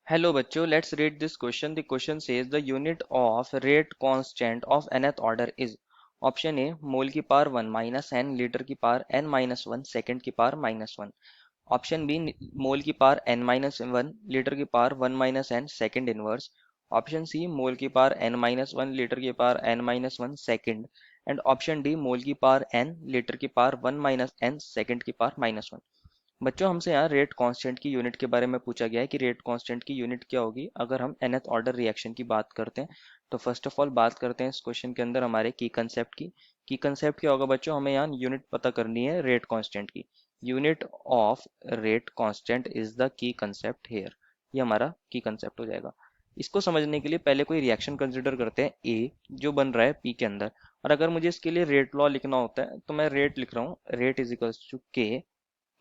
Hello बच्चों, let's read this question. The question says the unit of rate constant of nth order is option A mole की power 1 minus n litre की power n minus 1 second की power minus 1। Option B mole की power n minus 1 litre की power 1 minus n second inverse. Option C mole की power n minus 1 litre की power n minus 1 second. And option D mole की power n litre की power 1 minus n second की power minus 1। बच्चों हमसे यहाँ rate constant की unit के बारे में पूछा गया है कि रेट कांस्टेंट की यूनिट क्या होगी अगर हम nth ऑर्डर रिएक्शन की बात करते हैं। तो फर्स्ट ऑफ ऑल बात करते हैं इस क्वेश्चन के अंदर हमारे की कंसेप्ट की। की कंसेप्ट क्या होगा बच्चों, हमें यहाँ यूनिट पता करनी है रेट कांस्टेंट की। Unit of rate constant is the key concept here. ये हमारा की कंसेप्ट हो जाएगा। इसको समझने के लिए पहले कोई रिएक्शन कंसिडर करते हैं ए जो बन रहा है पी के अंदर। और अगर मुझे इसके लिए रेट लॉ लिखना होता है तो मैं रेट लिख रहा हूँ, रेट इज इक्वल्स टू के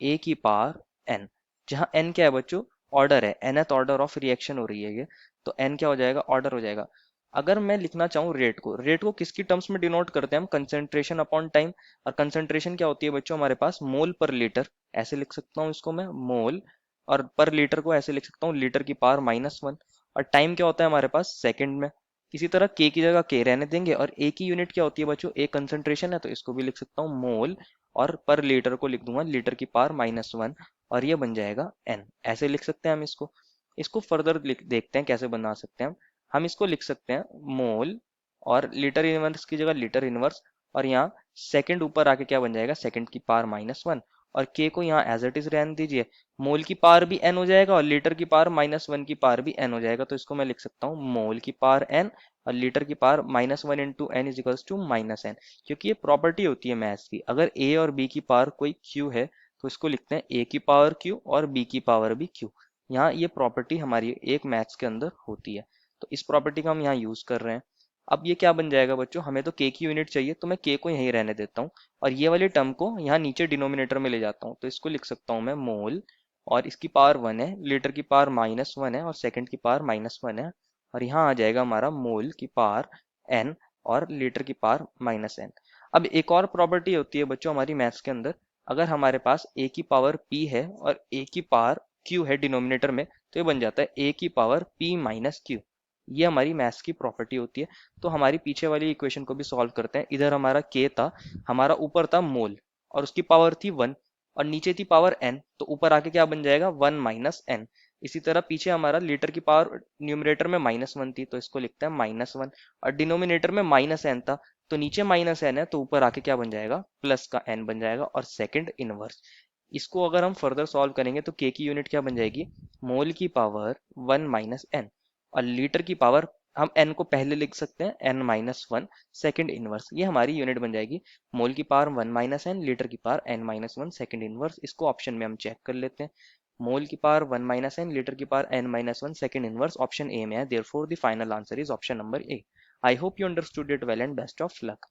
ए की पावर एन। जहां एन क्या है बच्चों, ऑर्डर है, nth ऑर्डर ऑफ रिएक्शन हो रही है ये। तो एन क्या हो जाएगा, ऑर्डर हो जाएगा। अगर मैं लिखना चाहूँ रेट को किसकी टर्म्स में डिनोट करते हैं हम, कंसेंट्रेशन अपॉन टाइम। और कंसेंट्रेशन क्या होती है बच्चों हमारे पास, मोल पर लीटर। ऐसे लिख सकता हूँ इसको मैं, मोल। और पर लीटर को ऐसे लिख सकता हूँ लीटर की पावर माइनस 1। और टाइम क्या होता है हमारे पास, सेकंड में। इसी तरह के की जगह के रहने देंगे। और ए की यूनिट क्या होती है बच्चों, ए कंसेंट्रेशन है, तो इसको भी लिख सकता हूँ मोल। और पर लीटर को लिख दूंगा लीटर की पावर माइनस 1। और ये बन जाएगा एन। ऐसे लिख सकते हैं हम इसको। इसको फर्दर देखते हैं कैसे बना सकते हैं हम इसको लिख सकते हैं मोल और लीटर इनवर्स की जगह लीटर इनवर्स। और यहाँ सेकंड ऊपर आके क्या बन जाएगा, सेकंड की पावर माइनस 1। और के को यहाँ एज इट इज रहने दीजिए। मोल की पावर भी एन हो जाएगा और लीटर की पावर माइनस 1 की पावर भी एन हो जाएगा। तो इसको मैं लिख सकता हूँ मोल की पावर एन और लीटर की power minus 1 into n is equals to minus n. क्योंकि ये प्रॉपर्टी होती है मैथ्स की, अगर ए और बी की पावर कोई क्यू है तो इसको लिखते हैं ए की पावर क्यू और बी की पावर भी क्यू। यहाँ ये प्रॉपर्टी हमारी एक मैथ्स के अंदर होती है। तो इस प्रॉपर्टी का हम यहाँ यूज कर रहे हैं। अब ये क्या बन जाएगा बच्चों, हमें तो के की यूनिट चाहिए, तो मैं के को यहीं रहने देता हूँ। और ये वाले टर्म को यहाँ नीचे डिनोमिनेटर में ले जाता हूँ। तो इसको लिख सकता हूँ मैं मोल और इसकी पावर 1 है, लीटर की पावर माइनस 1 है और सेकंड की पावर माइनस 1 है। और यहाँ आ जाएगा हमारा मोल की पावर एन और लीटर की पावर माइनस एन। अब एक और प्रॉपर्टी होती है बच्चों हमारी मैथ्स के अंदर, अगर हमारे पास ए की पावर पी है और ए की पावर क्यू है डिनोमिनेटर में, तो ये बन जाता है ए की पावर पी माइनस क्यू। ये हमारी मैथ्स की प्रॉपर्टी होती है। तो हमारी पीछे वाली इक्वेशन को भी सॉल्व करते हैं। इधर हमारा के था, हमारा ऊपर था मोल और उसकी पावर थी 1 और नीचे थी पावर एन, तो ऊपर आके क्या बन जाएगा 1 माइनस एन। इसी तरह पीछे हमारा लीटर की पावर न्यूमरेटर में माइनस 1 थी, तो इसको लिखते हैं माइनस 1। और डिनोमिनेटर में माइनस एन था, तो नीचे माइनस एन है तो ऊपर आके क्या बन जाएगा, प्लस का एन बन जाएगा और सेकंड इनवर्स। इसको अगर हम फर्दर सॉल्व करेंगे तो के की यूनिट क्या बन जाएगी, मोल की पावर 1 माइनस एन। और लीटर की पावर, हम एन को पहले लिख सकते हैं एन माइनस 1 सेकेंड इनवर्स। ये हमारी यूनिट बन जाएगी मोल की पावर 1 माइनस एन, लीटर की power n minus 1 second inverse. इसको ऑप्शन में हम चेक कर लेते हैं। मोल की पावर 1 माइनस एन, लीटर की power n minus 1 second inverse option A में है, therefore the final answer is option number A. I hope you understood it well and best of luck.